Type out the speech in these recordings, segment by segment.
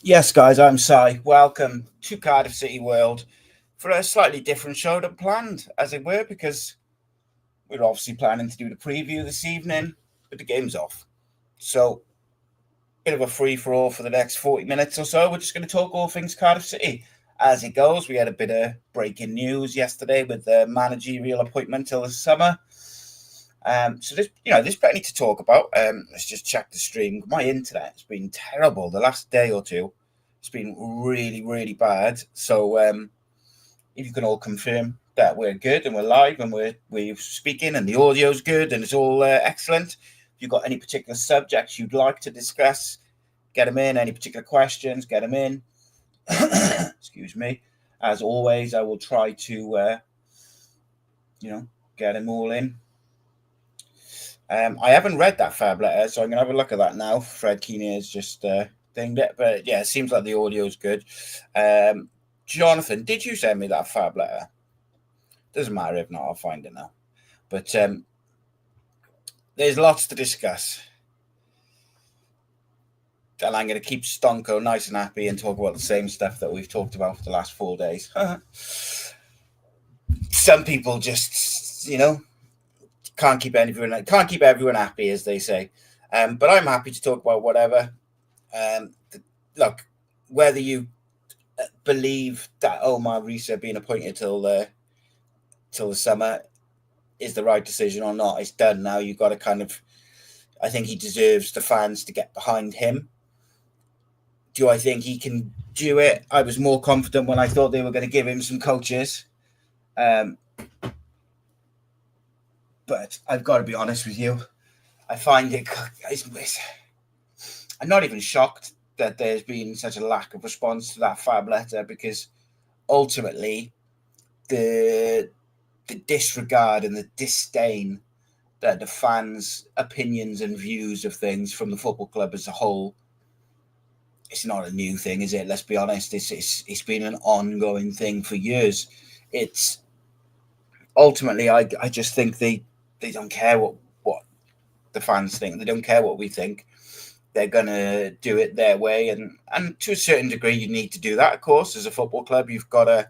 Yes, guys, I'm Si. Welcome to Cardiff City World for a slightly different show than planned, as it were, because we're obviously planning to do the preview this evening, but the game's off. So, bit of a free-for-all for the next 40 minutes or so. We're just going to talk all things Cardiff City. As it goes, we had a bit of breaking news yesterday with the managerial appointment till the summer. So there's plenty to talk about. Let's just check the stream. My internet's been terrible the last day or two. It's been really, really bad. So if you can all confirm that we're good and we're live and we're speaking and the audio's good and it's all excellent. If you've got any particular subjects you'd like to discuss, get them in. Any particular questions, get them in. Excuse me. As always, I will try to, get them all in. I haven't read that fab letter, so I'm going to have a look at that now. Fred Keeney has just dinged it, but yeah, it seems like the audio is good. Jonathan, did you send me that fab letter? Doesn't matter if not, I'll find it now. But there's lots to discuss. And I'm going to keep Stonko nice and happy and talk about the same stuff that we've talked about for the last 4 days. Some people just, can't keep everyone happy, as they say. But I'm happy to talk about whatever. Look, whether you believe that Omar Riza being appointed till the summer is the right decision or not, it's done now. You've got to I think he deserves the fans to get behind him. Do I think he can do it? I was more confident when I thought they were going to give him some coaches. But I've got to be honest with you. I find I'm not even shocked that there's been such a lack of response to that fab letter, because ultimately the disregard and the disdain that the fans' opinions and views of things from the football club as a whole, it's not a new thing, is it? Let's be honest. It's been an ongoing thing for years. It's ultimately, I just think they don't care what the fans think. They don't care what we think. They're going to do it their way. And to a certain degree, you need to do that, of course. As a football club, you've got to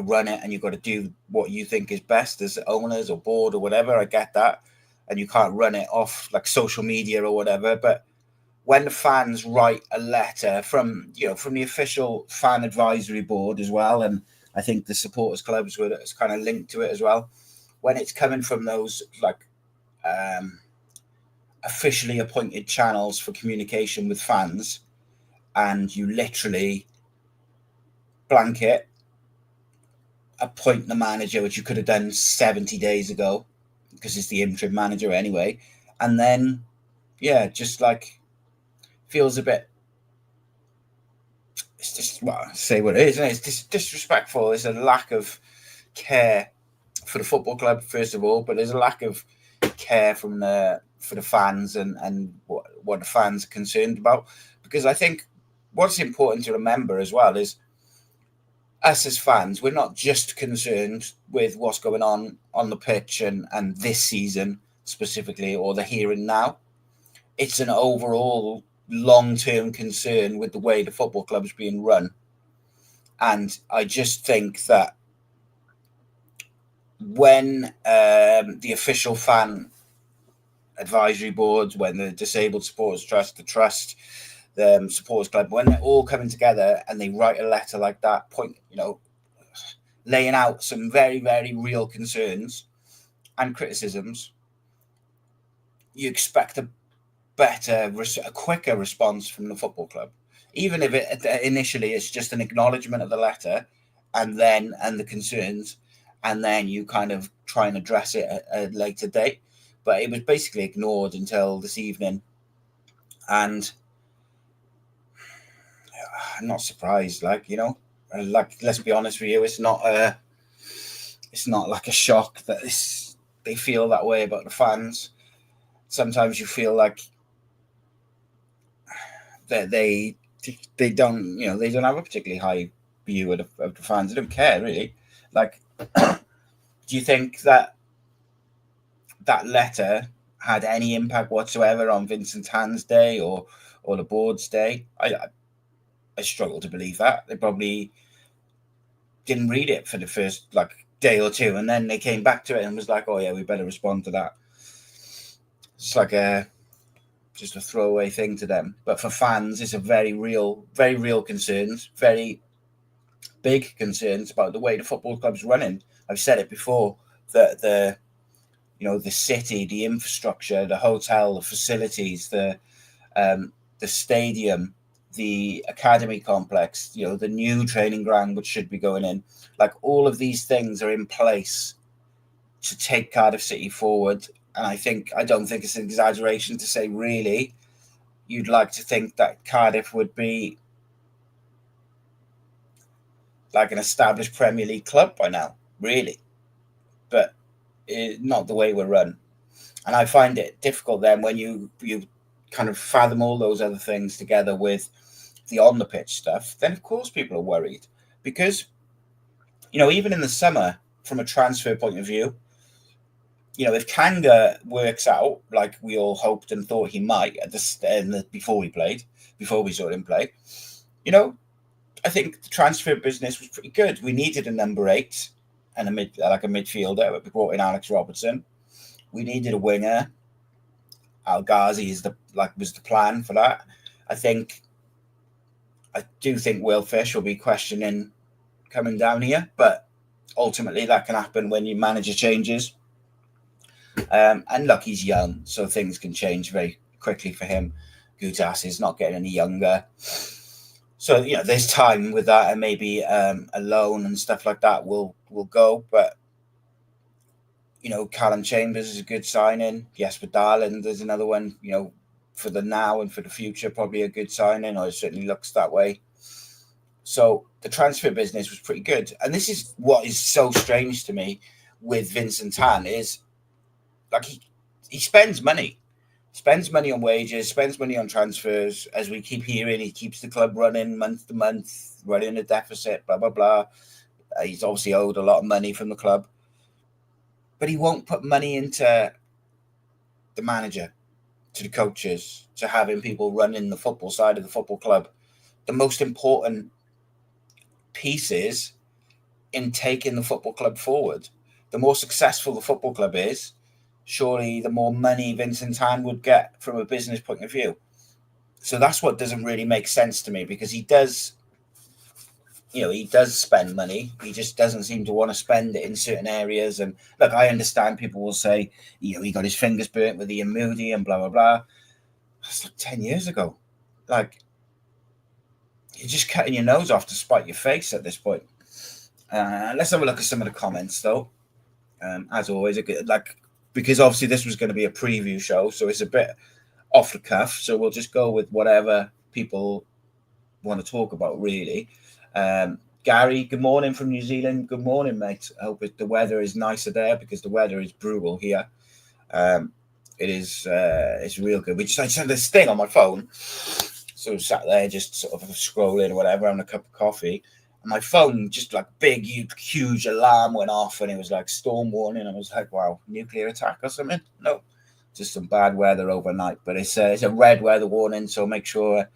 run it and you've got to do what you think is best as owners or board or whatever. I get that. And you can't run it off like social media or whatever. But when the fans write a letter from the official fan advisory board as well, and I think the supporters clubs were kind of linked to it as well, when it's coming from those officially appointed channels for communication with fans, and you literally blanket appoint the manager, which you could have done 70 days ago because it's the interim manager anyway, and then just like feels a bit, it's just, say what it is, isn't it? It's disrespectful. There's a lack of care for the football club, first of all, but there's a lack of care for the fans and what the fans are concerned about. Because I think what's important to remember as well is us as fans, we're not just concerned with what's going on the pitch and this season specifically, or the here and now. It's an overall long-term concern with the way the football club is being run. And I just think that when the official fan advisory boards, when the Disabled Supporters Trust, the Trust, the Supporters Club, when they're all coming together and they write a letter like that, laying out some very, very real concerns and criticisms, you expect a quicker response from the football club. Even if it initially it's just an acknowledgement of the letter and the concerns, and then you kind of try and address it at a later date. But it was basically ignored until this evening. And I'm not surprised, let's be honest with you, it's not like a shock that they feel that way about the fans. sometimes you feel like that they don't, they don't have a particularly high view of the fans. They don't care really. Like, do you think that letter had any impact whatsoever on Vincent Tan's day or the board's day? I struggle to believe that. They probably didn't read it for the first day or two, and then they came back to it and was like, "Oh yeah, we better respond to that." It's like just a throwaway thing to them, but for fans, it's a very real concerns, very big concerns about the way the football club's running. I've said it before that the city, the infrastructure, the hotel, the facilities, the stadium, the academy complex, the new training ground which should be going in, like all of these things are in place to take Cardiff City forward. And I don't think it's an exaggeration to say, really, you'd like to think that Cardiff would be like an established Premier League club by now, really. But not the way we're run. And I find it difficult then when you kind of fathom all those other things together with the on-the-pitch stuff, then of course people are worried. Because, even in the summer, from a transfer point of view, if Kanga works out like we all hoped and thought he might before we saw him play, I think the transfer business was pretty good. We needed a number 8 and a midfielder. We brought in Alex Robertson. We needed a winger. Al Ghazi was the plan for that. I do think Will Fish will be questioning coming down here, but ultimately that can happen when your manager changes. And look, he's young, so things can change very quickly for him. Gutas is not getting any younger. So, there's time with that, and maybe a loan and stuff like that will go. But, Callum Chambers is a good signing. Jesper Darland, there's another one, for the now and for the future, probably a good signing, or it certainly looks that way. So the transfer business was pretty good. And this is what is so strange to me with Vincent Tan is, like, he spends money. Spends money on wages, spends money on transfers. As we keep hearing, he keeps the club running month to month, running a deficit, blah, blah, blah. He's obviously owed a lot of money from the club. But he won't put money into the manager, to the coaches, to having people running the football side of the football club. The most important pieces in taking the football club forward. The more successful the football club is, surely the more money Vincent Tan would get from a business point of view. So that's what doesn't really make sense to me, because he does spend money. He just doesn't seem to want to spend it in certain areas. And look, I understand people will say, he got his fingers burnt with Ian Moody and blah, blah, blah. That's like 10 years ago. Like, you're just cutting your nose off to spite your face at this point. Let's have a look at some of the comments, though. As always, because obviously this was going to be a preview show, so it's a bit off the cuff. So we'll just go with whatever people want to talk about, really. Gary, good morning from New Zealand. Good morning, mate. I hope the weather is nicer there, because the weather is brutal here. It is it's real good. I just had this thing on my phone, so I sat there just sort of scrolling or whatever, having a cup of coffee, and my phone just like big, huge alarm went off, and it was like storm warning. I was like, wow, nuclear attack or something? No, just some bad weather overnight. But it's a red weather warning, so make sure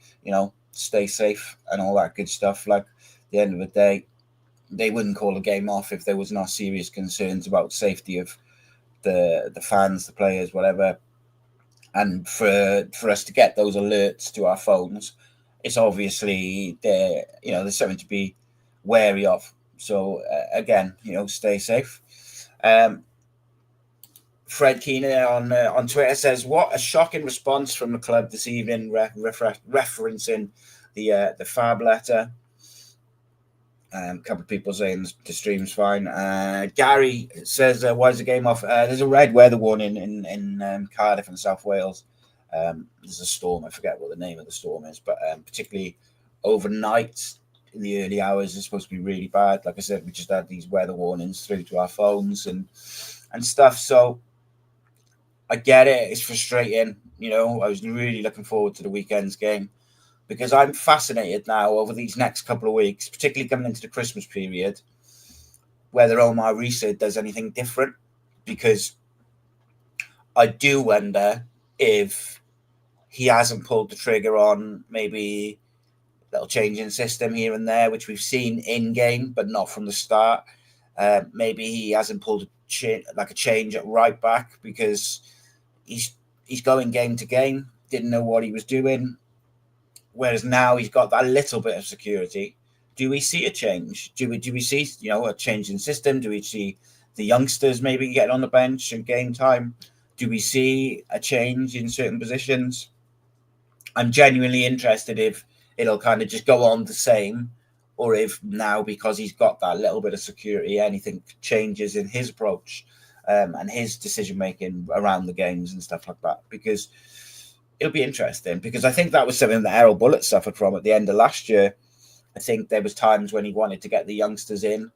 stay safe and all that good stuff. Like, at the end of the day, they wouldn't call a game off if there was not serious concerns about safety of the fans, the players, whatever. And for us to get those alerts to our phones, it's obviously there's something to be wary of. So again, stay safe. Fred Keener on Twitter says, "What a shocking response from the club this evening," referencing the Fab letter. A couple of people saying the stream's fine. Gary says, "Why is the game off?" There's a red weather warning in Cardiff and South Wales. There's a storm. I forget what the name of the storm is, but particularly overnight in the early hours, it's supposed to be really bad. Like I said, we just had these weather warnings through to our phones and stuff. So I get it. It's frustrating. I was really looking forward to the weekend's game because I'm fascinated now over these next couple of weeks, particularly coming into the Christmas period, whether Rhys does anything different. Because I do wonder if he hasn't pulled the trigger on maybe a little change in system here and there, which we've seen in game, but not from the start. Maybe he hasn't pulled a change at right back because he's going game to game, didn't know what he was doing. Whereas now he's got that little bit of security. Do we see a change? Do we see a change in system? Do we see the youngsters maybe getting on the bench and game time? Do we see a change in certain positions? I'm genuinely interested if it'll kind of just go on the same, or if now, because he's got that little bit of security, anything changes in his approach and his decision making around the games and stuff like that. Because it'll be interesting, because I think that was something that Errol Bullitt suffered from at the end of last year. I think there was times when he wanted to get the youngsters in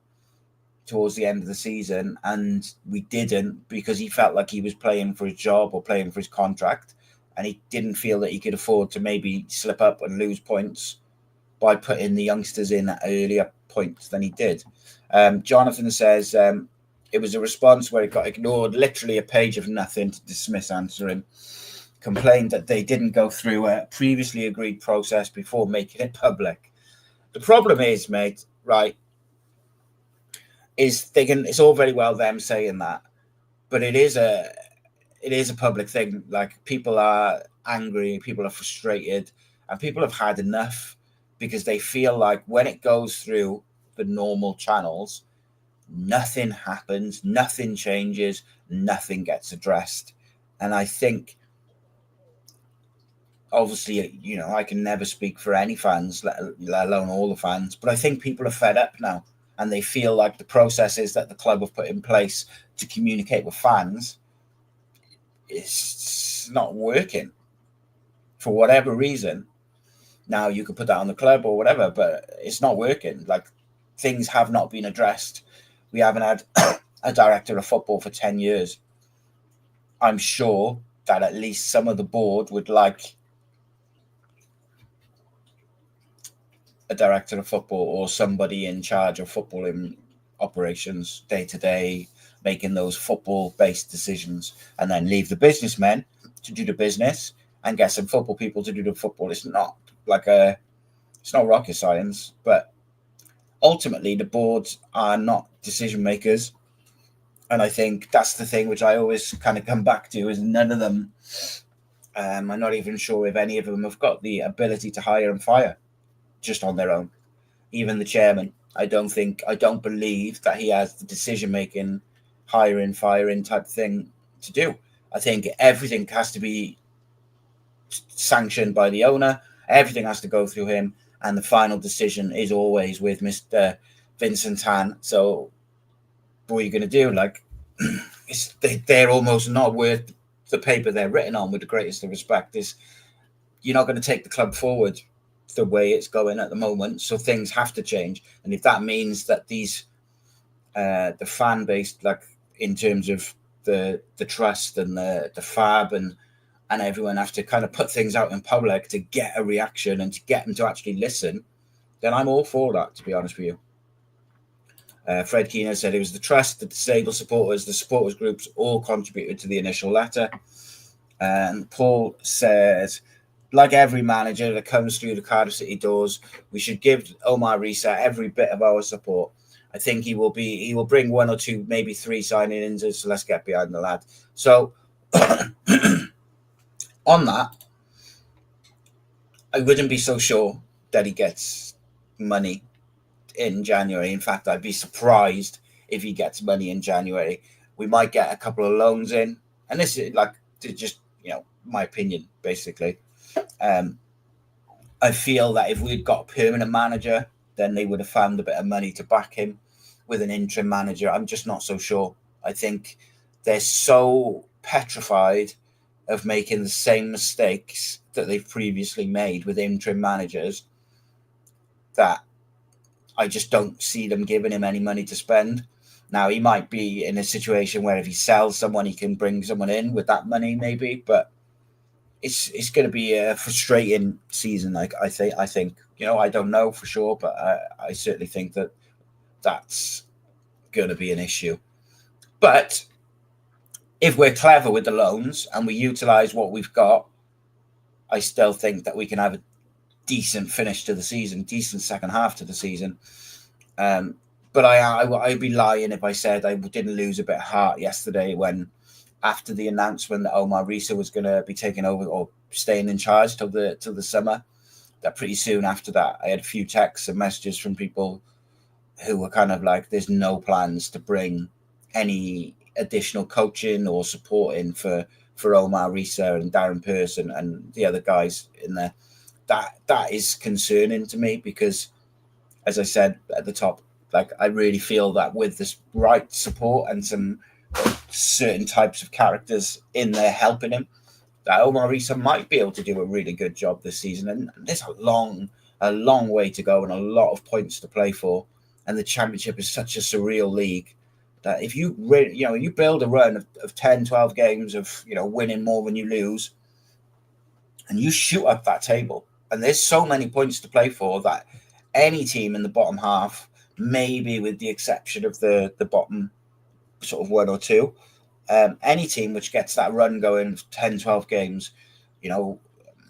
towards the end of the season, and we didn't, because he felt like he was playing for his job or playing for his contract, and he didn't feel that he could afford to maybe slip up and lose points by putting the youngsters in at earlier points than he did. Jonathan says it was a response where it got ignored, literally a page of nothing to dismiss answering. Complained that they didn't go through a previously agreed process before making it public. The problem is, mate, right, it's all very well them saying that, but it is a public thing. Like, people are angry, people are frustrated, and people have had enough, because they feel like when it goes through the normal channels, nothing happens, nothing changes, nothing gets addressed. And I think, obviously, I can never speak for any fans, let alone all the fans, but I think people are fed up now, and they feel like the processes that the club have put in place to communicate with fans is not working for whatever reason. Now, you could put that on the club or whatever, but it's not working. Like, things have not been addressed. We haven't had a director of football for 10 years. I'm sure that at least some of the board would like a director of football or somebody in charge of footballing operations day to day, making those football-based decisions, and then leave the businessmen to do the business and get some football people to do the football. It's not rocket science, but ultimately the boards are not decision makers. And I think that's the thing which I always kind of come back to, is none of them, I'm not even sure if any of them have got the ability to hire and fire just on their own. Even the chairman, I don't believe that he has the decision-making, hiring, firing type thing to do. I think everything has to be sanctioned by the owner. Everything has to go through him, and the final decision is always with Mr. Vincent Tan. So what are you going to do? Like, they're almost not worth the paper they're written on, with the greatest of respect. You're not going to take the club forward the way it's going at the moment, so things have to change. And if that means that these the fan base, like in terms of the trust and the fab and everyone have to kind of put things out in public to get a reaction and to get them to actually listen, then I'm all for that, to be honest with you. Fred Keener said it was the trust, the disabled supporters, the supporters groups all contributed to the initial letter. And Paul says, like every manager that comes through the Cardiff City doors, we should give Rhys every bit of our support. I think he will bring one or two, maybe three signing-ins, so let's get behind the lad. So on that, I wouldn't be so sure that he gets money in January. In fact, I'd be surprised if he gets money in January. We might get a couple of loans in, and this is like just my opinion, basically. I feel that if we'd got a permanent manager, then they would have found a bit of money to back him. With an interim manager, I'm just not so sure. I think they're so petrified of making the same mistakes that they've previously made with interim managers that I just don't see them giving him any money to spend. Now, he might be in a situation where if he sells someone, he can bring someone in with that money, maybe. But it's going to be a frustrating season. Like I think I don't know for sure, but I certainly think that's going to be an issue. But if we're clever with the loans and we utilize what we've got, I still think that we can have a decent finish to the season, decent second half to the season. But I'd be lying if I said I didn't lose a bit of heart yesterday when, after the announcement that Omar Riza was going to be taking over or staying in charge till the summer, that pretty soon after that, I had a few texts and messages from people who were kind of like, there's no plans to bring any additional coaching or support in for Omar Riza and Darren Pearce and the other guys in there. That is concerning to me because, as I said at the top, like I really feel that with this right support and some certain types of characters in there helping him, that Omar Riza might be able to do a really good job this season. And there's a long way to go and a lot of points to play for. And the Championship is such a surreal league that if you you build a run of 10, 12 games of winning more than you lose, and you shoot up that table, and there's so many points to play for that any team in the bottom half, maybe with the exception of the bottom sort of one or two, any team which gets that run going 10, 12 games,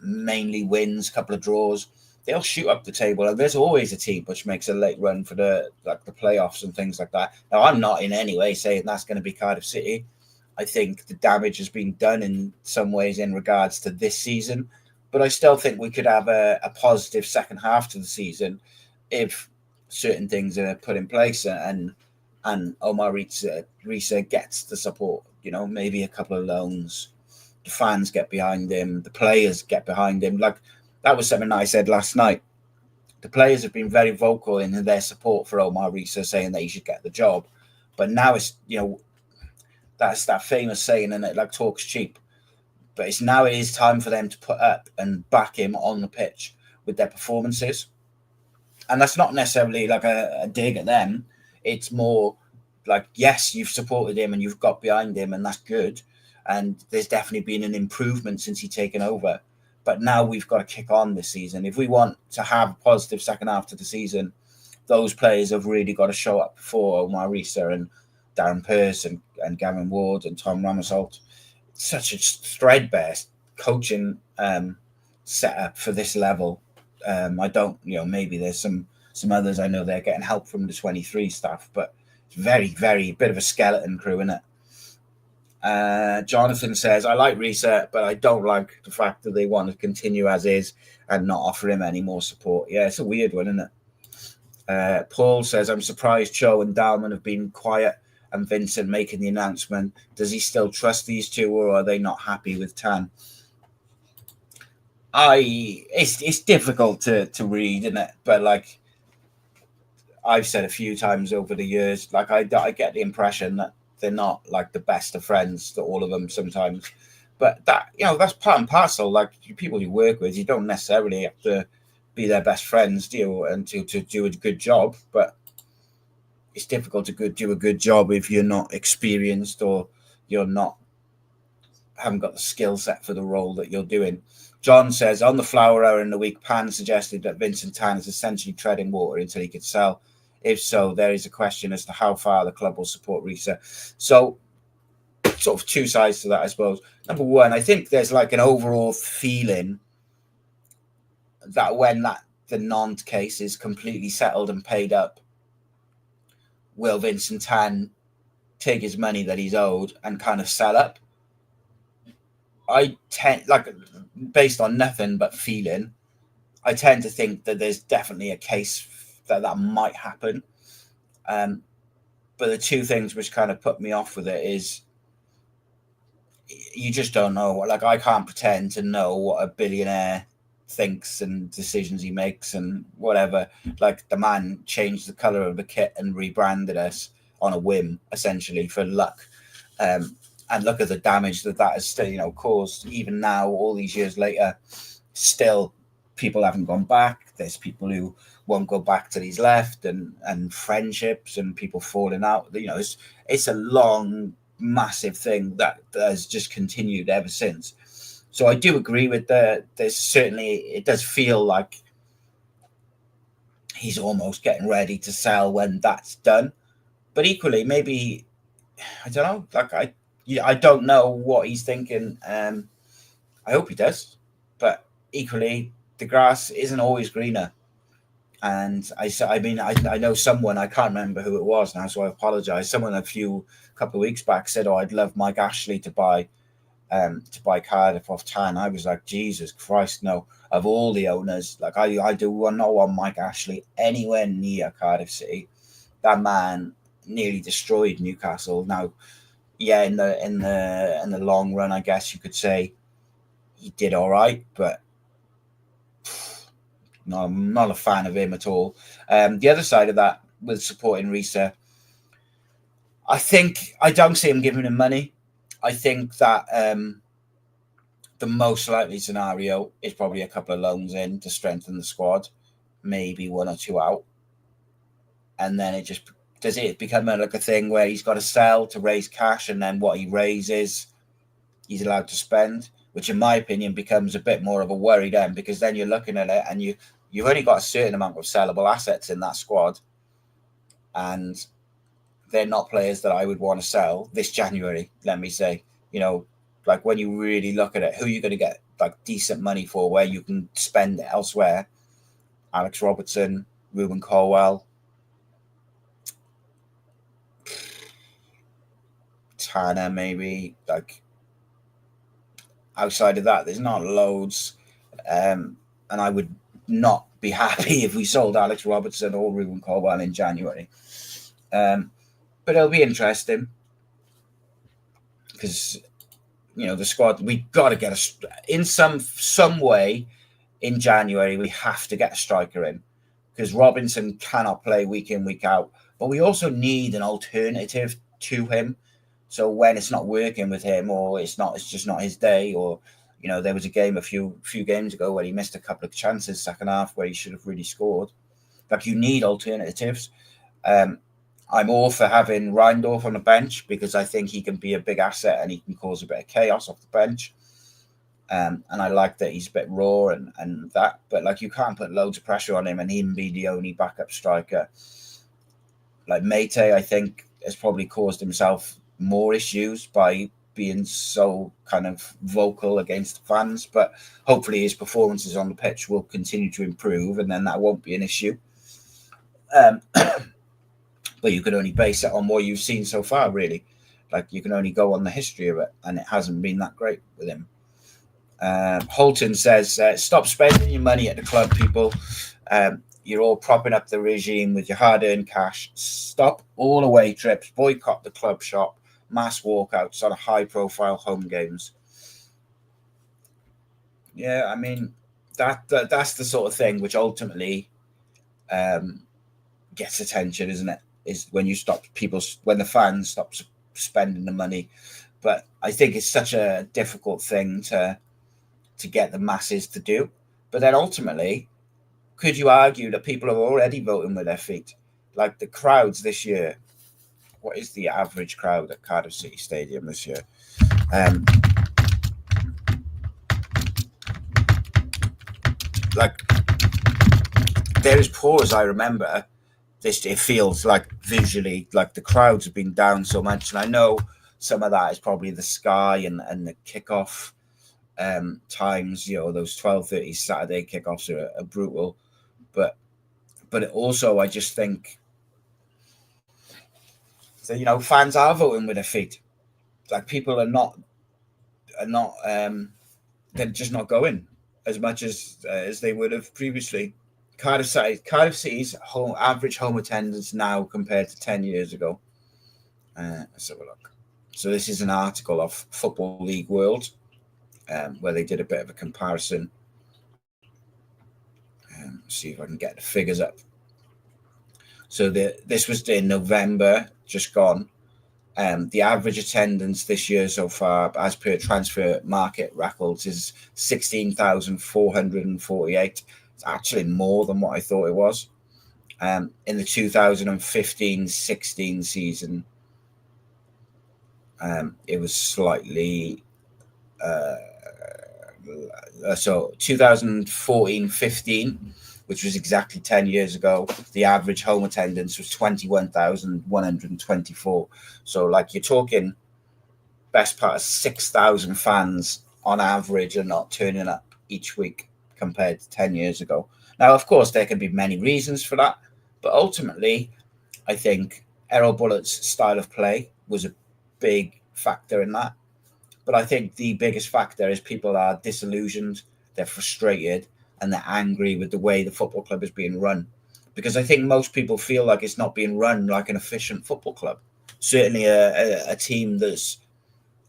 mainly wins, a couple of draws, they'll shoot up the table. And there's always a team which makes a late run for the playoffs and things like that. Now, I'm not in any way saying that's going to be Cardiff City. I think the damage has been done in some ways in regards to this season, but I still think we could have a positive second half to the season if certain things are put in place and Omar Riza gets the support. Maybe a couple of loans, the fans get behind him, the players get behind him. Like that was something I said last night. The players have been very vocal in their support for Omar Riza, saying that he should get the job. But now it's that's that famous saying, and it like talk's cheap. But it is time for them to put up and back him on the pitch with their performances. And that's not necessarily like a dig at them. It's more like, yes, you've supported him and you've got behind him, and that's good. And there's definitely been an improvement since he's taken over. But now we've got to kick on this season. If we want to have a positive second half to the season, those players have really got to show up for Omar Riza and Darren Pearce and Gavin Ward and Tom Ramasolt. It's such a threadbare coaching setup for this level. I don't, maybe there's some others I know they're getting help from the 23 staff, but it's very, very bit of a skeleton crew, isn't it? Jonathan says, I like Riza, but I don't like the fact that they want to continue as is and not offer him any more support. Yeah, it's a weird one, isn't it? Paul says, I'm surprised Cho and Dalman have been quiet and Vincent making the announcement. Does he still trust these two, or are they not happy with Tan? It's difficult to read, isn't it? But like I've said a few times over the years, like I get the impression that they're not like the best of friends to all of them sometimes. But that that's part and parcel. Like people you work with, you don't necessarily have to be their best friends, do you? And to do a good job, but it's difficult to do a good job if you're not experienced or haven't got the skill set for the role that you're doing. John says, on the flower hour in the week, Pan suggested that Vincent Tan is essentially treading water until he could sell. If so, there is a question as to how far the club will support Riza. So, sort of two sides to that, I suppose. Number one, I think there's like an overall feeling that when the Nantes case is completely settled and paid up, will Vincent Tan take his money that he's owed and kind of sell up? I tend, based on nothing but feeling, I tend to think that there's definitely a case that might happen. But the two things which kind of put me off with it is you just don't know. Like, I can't pretend to know what a billionaire thinks and decisions he makes and whatever. Like, the man changed the colour of the kit and rebranded us on a whim, essentially, for luck. And look at the damage that has still, caused. Even now, all these years later, still people haven't gone back. There's people who won't go back till he's left, and friendships and people falling out. It's a long, massive thing that has just continued ever since. So I do agree with there's certainly, it does feel like he's almost getting ready to sell when that's done. But equally, maybe, I don't know, like I don't know what he's thinking. I hope he does, but equally, the grass isn't always greener. And I know someone, I can't remember who it was now, so I apologize. Someone a couple of weeks back said, "Oh, I'd love Mike Ashley to buy Cardiff off Tan." I was like, Jesus Christ, no! Of all the owners, like I do not want Mike Ashley anywhere near Cardiff City. That man nearly destroyed Newcastle. Now, yeah, in the long run, I guess you could say he did all right, but no, I'm not a fan of him at all. The other side of that, with supporting Riza, I don't see him giving him money. I think that the most likely scenario is probably a couple of loans in to strengthen the squad, maybe one or two out, and then does it become like a thing where he's got to sell to raise cash, and then what he raises, he's allowed to spend, which in my opinion becomes a bit more of a worry then, because then you're looking at it and you've only got a certain amount of sellable assets in that squad, and they're not players that I would want to sell this January, let me say. Like when you really look at it, who are you going to get like decent money for where you can spend it elsewhere? Alex Robertson, Ruben Colwell, Tanner, maybe. Like outside of that, there's not loads. And I would not be happy if we sold Alex Robertson or Ruben Colwell in January. But it'll be interesting because the squad, we got to get in some way in January. We have to get a striker in because Robinson cannot play week in, week out. But we also need an alternative to him. So when it's not working with him, or it's just not his day, or there was a game a few games ago where he missed a couple of chances second half where he should have really scored. Like, you need alternatives. I'm all for having Reindorf on the bench because I think he can be a big asset and he can cause a bit of chaos off the bench. And I like that he's a bit raw and that, but like, you can't put loads of pressure on him and him be the only backup striker. Like Mate, I think, has probably caused himself more issues by being so kind of vocal against fans, but hopefully his performances on the pitch will continue to improve and then that won't be an issue. But you could only base it on what you've seen so far, really. Like, you can only go on the history of it, and it hasn't been that great with him. Holton says, stop spending your money at the club, people. You're all propping up the regime with your hard-earned cash. Stop all away trips, boycott the club shop, mass walkouts on high-profile home games. Yeah, I mean, that's the sort of thing which ultimately gets attention, isn't it? Is when the fans stop spending the money. But I think it's such a difficult thing to get the masses to do. But then ultimately, could you argue that people are already voting with their feet? Like the crowds this year, what is the average crowd at Cardiff City Stadium this year? Like, they're as poor as I remember. It feels like visually, like the crowds have been down so much. And I know some of that is probably the sky and the kickoff times, those 12:30 Saturday kickoffs are brutal. But also, I just think that, fans are voting with their feet. Like, people are not they're just not going as much as they would have previously. Cardiff City's average home attendance now compared to 10 years ago. Let's have a look. So this is an article of Football League World where they did a bit of a comparison. See if I can get the figures up. So this was in November, just gone. The average attendance this year so far, as per transfer market records, is 16,448. It's actually more than what I thought it was. In the 2015-16 season, it was slightly... so 2014-15, which was exactly 10 years ago, the average home attendance was 21,124. So, like, you're talking best part of 6,000 fans on average are not turning up each week compared to 10 years ago. Now, of course, there can be many reasons for that, but ultimately, I think Errol Bullett's style of play was a big factor in that. But I think the biggest factor is people are disillusioned, they're frustrated, and they're angry with the way the football club is being run. Because I think most people feel like it's not being run like an efficient football club. Certainly a team that's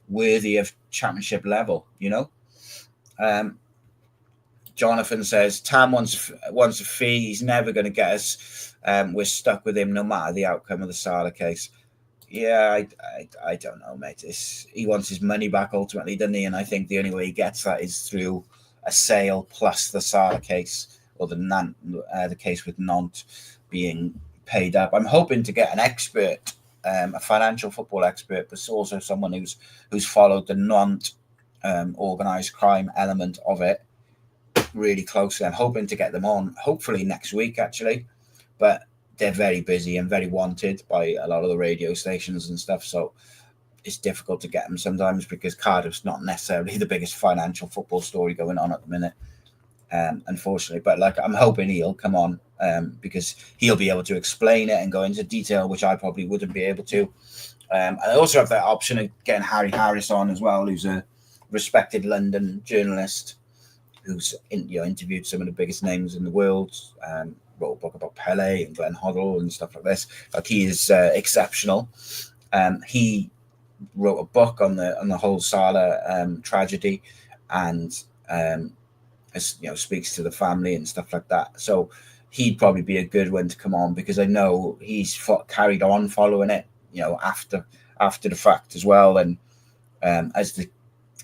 worthy of championship level, you know. Jonathan says, Tam wants a fee. He's never going to get us. We're stuck with him no matter the outcome of the Salah case. Yeah, I don't know, mate. He wants his money back ultimately, doesn't he? And I think the only way he gets that is through a sale plus the Salah case or the case with Nantes being paid up. I'm hoping to get an expert, a financial football expert, but also someone who's followed the Nantes organised crime element of it really closely. I'm hoping to get them on, hopefully next week, actually. But they're very busy and very wanted by a lot of the radio stations and stuff. So it's difficult to get them sometimes because Cardiff's not necessarily the biggest financial football story going on at the minute, unfortunately. But like, I'm hoping he'll come on because he'll be able to explain it and go into detail, which I probably wouldn't be able to. I also have that option of getting Harry Harris on as well, who's a respected London journalist who's interviewed some of the biggest names in the world. Wrote a book about Pele and Glenn Hoddle and stuff like this. Like, he is exceptional. He wrote a book on the whole Salah tragedy, and speaks to the family and stuff like that. So he'd probably be a good one to come on because I know he's carried on following it, after the fact as well, and as the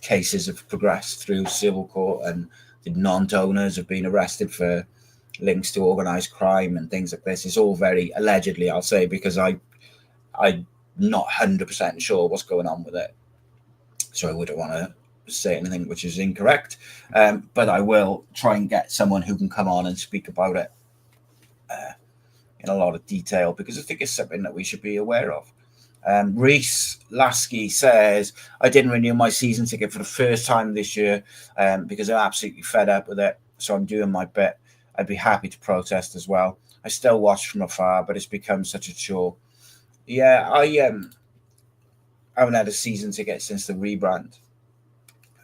cases have progressed through civil court and the non-owners have been arrested for links to organised crime and things like this. It's all very allegedly, I'll say, because I'm not 100% sure what's going on with it. So I wouldn't want to say anything which is incorrect. But I will try and get someone who can come on and speak about it in a lot of detail, because I think it's something that we should be aware of. Rhys Lasky says, I didn't renew my season ticket for the first time this year because I'm absolutely fed up with it. So I'm doing my bit. I'd be happy to protest as well. I still watch from afar, but it's become such a chore. Yeah, I haven't had a season ticket since the rebrand.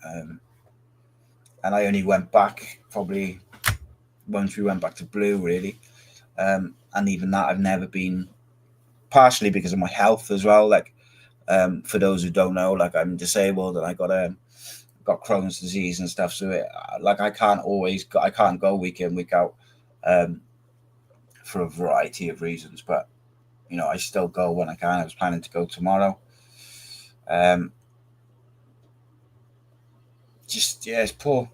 And I only went back probably once we went back to blue, really. And even that, I've never been, partially because of my health as well. Like, for those who don't know, like, I'm disabled and I got Crohn's disease and stuff. So I can't go week in, week out, for a variety of reasons. But I still go when I can. I was planning to go tomorrow. It's poor,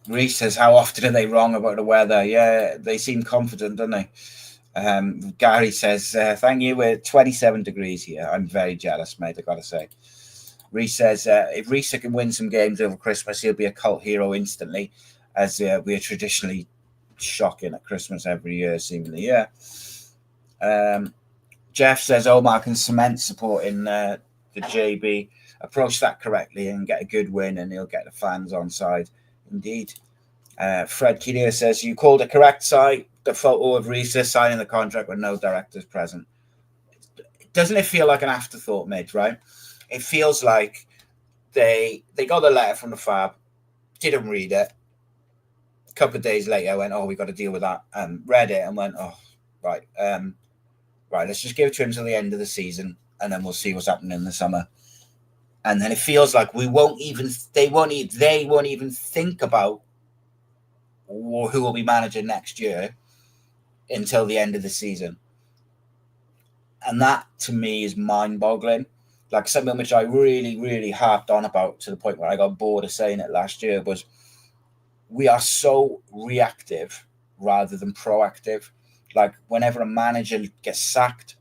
Rhys says, how often are they wrong about the weather? Yeah, they seem confident, don't they? Gary says, thank you, we're 27 degrees here. I'm very jealous, mate, I gotta say. Rhys says, if Rhys can win some games over Christmas, he'll be a cult hero instantly, as we are traditionally shocking at Christmas every year, seemingly. Yeah. Jeff says, Omar can cement supporting the JB. Approach that correctly and get a good win, and he'll get the fans on side. Indeed. Fred Kidia says, you called it correct, Si. The photo of Riza signing the contract with no directors present. Doesn't it feel like an afterthought, mate, right? It feels like they got the letter from the FAB, didn't read it. A couple of days later, I went, we got to deal with that. Read it and went, right, let's just give it to him until the end of the season, and then we'll see what's happening in the summer. And then it feels like they won't even think about who will be managing next year until the end of the season. And that, to me, is mind-boggling. Like, something which I really, really harped on about to the point where I got bored of saying it last year was, we are so reactive rather than proactive. Like whenever a manager gets sacked,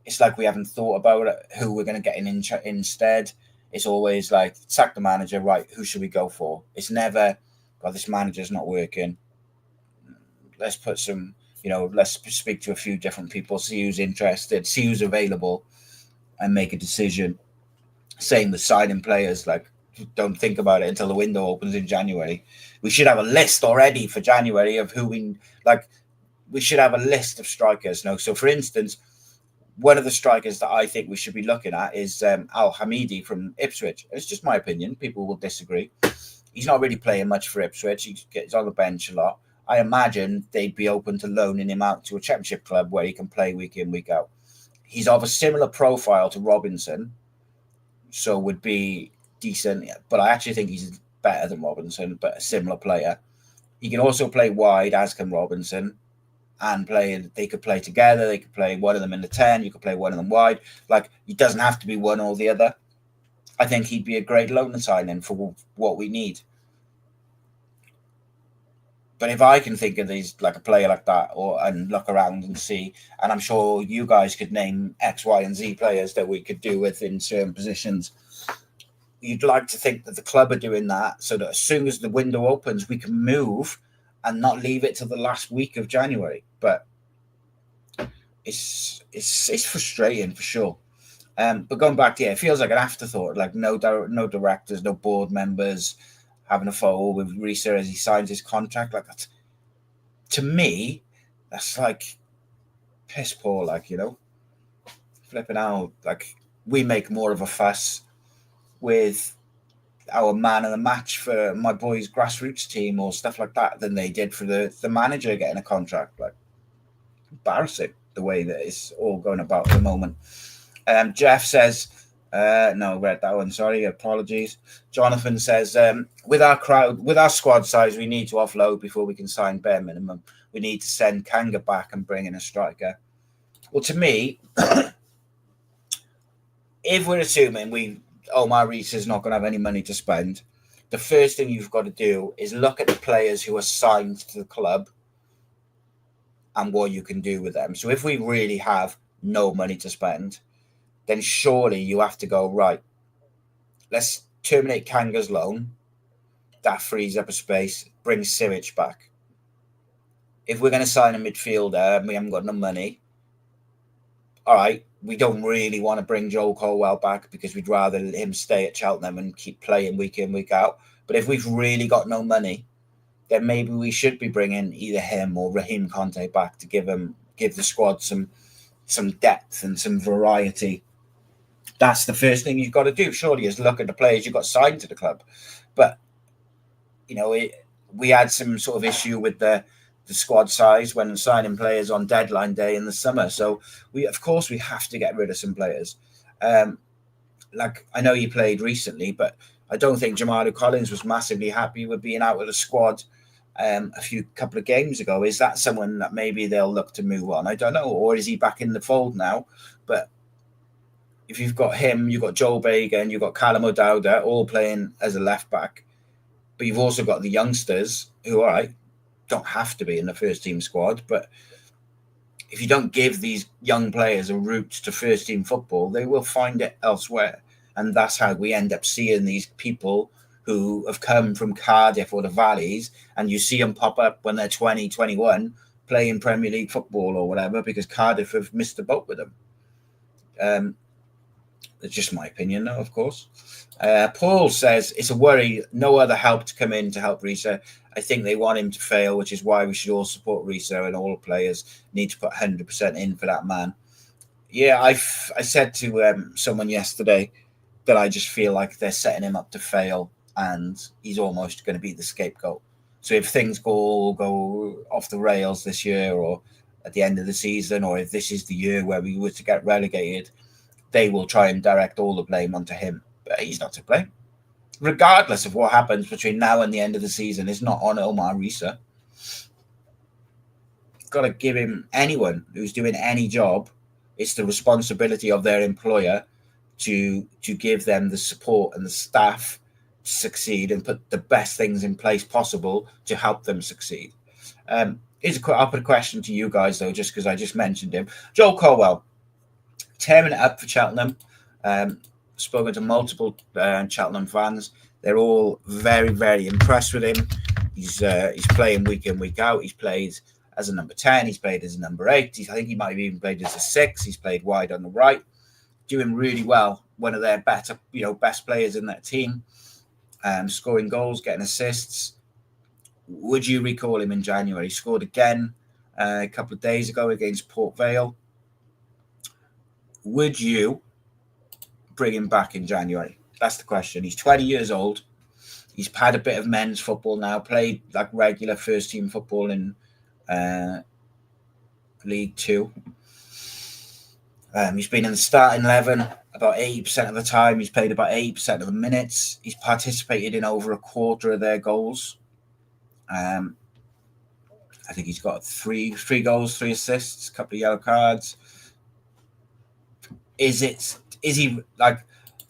it's like we haven't thought about it, who we're going to get in instead. It's always like, sack the manager, right? Who should we go for? It's never, God, this manager's not working. Let's put some, let's speak to a few different people, see who's interested, see who's available, and make a decision. Same with signing players. Like, don't think about it until the window opens in January. We should have a list already for January of who we like. We should have a list of strikers. So for instance, one of the strikers that I think we should be looking at is Al Hamidi from Ipswich. It's just my opinion. People will disagree. He's not really playing much for Ipswich. He gets on the bench a lot. I imagine they'd be open to loaning him out to a championship club where he can play week in, week out. He's of a similar profile to Robinson, so would be decent. But I actually think he's better than Robinson, but a similar player. He can also play wide, as can Robinson. And they could play together. They could play one of them in the 10. You could play one of them wide. Like, it doesn't have to be one or the other. I think he'd be a great loan signing for what we need. But if I can think of these, like a player like that, and look around and see, and I'm sure you guys could name X, Y, and Z players that we could do with in certain positions. You'd like to think that the club are doing that, so that as soon as the window opens, we can move and not leave it till the last week of January. But it's frustrating for sure. But going back to it feels like an afterthought. Like no directors, no board members having a photo with Rhys as he signs his contract. Like that, to me, that's like piss poor. Like, flipping out. Like, we make more of a fuss with our man of the match for my boys' grassroots team or stuff like that than they did for the manager getting a contract. Like, embarrassing the way that it's all going about at the moment. Jeff says, no, read that one, sorry, apologies. Jonathan says, with our squad size, we need to offload before we can sign bare minimum. We need to send Kanga back and bring in a striker. Well, to me, if we're assuming Omar Rhys is not going to have any money to spend, the first thing you've got to do is look at the players who are signed to the club and what you can do with them. So if we really have no money to spend, then surely you have to go, right, let's terminate Kanga's loan. That frees up a space, brings Simic back. If we're going to sign a midfielder and we haven't got no money, all right, we don't really want to bring Joel Colwell back because we'd rather him stay at Cheltenham and keep playing week in, week out. But if we've really got no money, then maybe we should be bringing either him or Raheem Conte back to give the squad some depth and some variety. That's the first thing you've got to do, surely, is look at the players you've got signed to the club. But, we had some sort of issue with the squad size when signing players on deadline day in the summer. So we have to get rid of some players. Like, I know he played recently, but I don't think Jamalu Collins was massively happy with being out of the squad a couple of games ago. Is that someone that maybe they'll look to move on? I don't know. Or is he back in the fold now? But if you've got him, you've got Joel Bagan, you've got Callum O'Dowda all playing as a left back, but you've also got the youngsters who, all right, don't have to be in the first team squad, but if you don't give these young players a route to first team football, they will find it elsewhere. And that's how we end up seeing these people who have come from Cardiff or the Valleys, and you see them pop up when they're 20, 21, playing Premier League football or whatever, because Cardiff have missed the boat with them. It's just my opinion, though, of course. Paul says, it's a worry, no other help to come in to help Riza. I think they want him to fail, which is why we should all support Riza, and all players need to put 100% in for that man. Yeah, I said to someone yesterday that I just feel like they're setting him up to fail, and he's almost going to be the scapegoat. So if things go off the rails this year, or at the end of the season, or if this is the year where we were to get relegated, they will try and direct all the blame onto him. But he's not to blame. Regardless of what happens between now and the end of the season, it's not on Omar Rhys. Got to give him, anyone who's doing any job, it's the responsibility of their employer to give them the support and the staff succeed and put the best things in place possible to help them succeed. I'll put a question to you guys, though, just because I just mentioned him. Joel Colwell, tearing it up for Cheltenham. Spoken to multiple Cheltenham fans. They're all very, very impressed with him. He's playing week in, week out. He's played as a number 10. He's played as a number 8. I think he might have even played as a 6. He's played wide on the right. Doing really well. One of their best players in that team. Scoring goals, getting assists. Would you recall him in January? He scored again a couple of days ago against Port Vale. Would you bring him back in January? That's the question. He's 20 years old. He's had a bit of men's football now, played like regular first team football in League 2. He's been in the starting 11 about 80% of the time. He's played about 80% of the minutes. He's participated in over a quarter of their goals. I think he's got three goals, 3 assists, a couple of yellow cards. Is he like,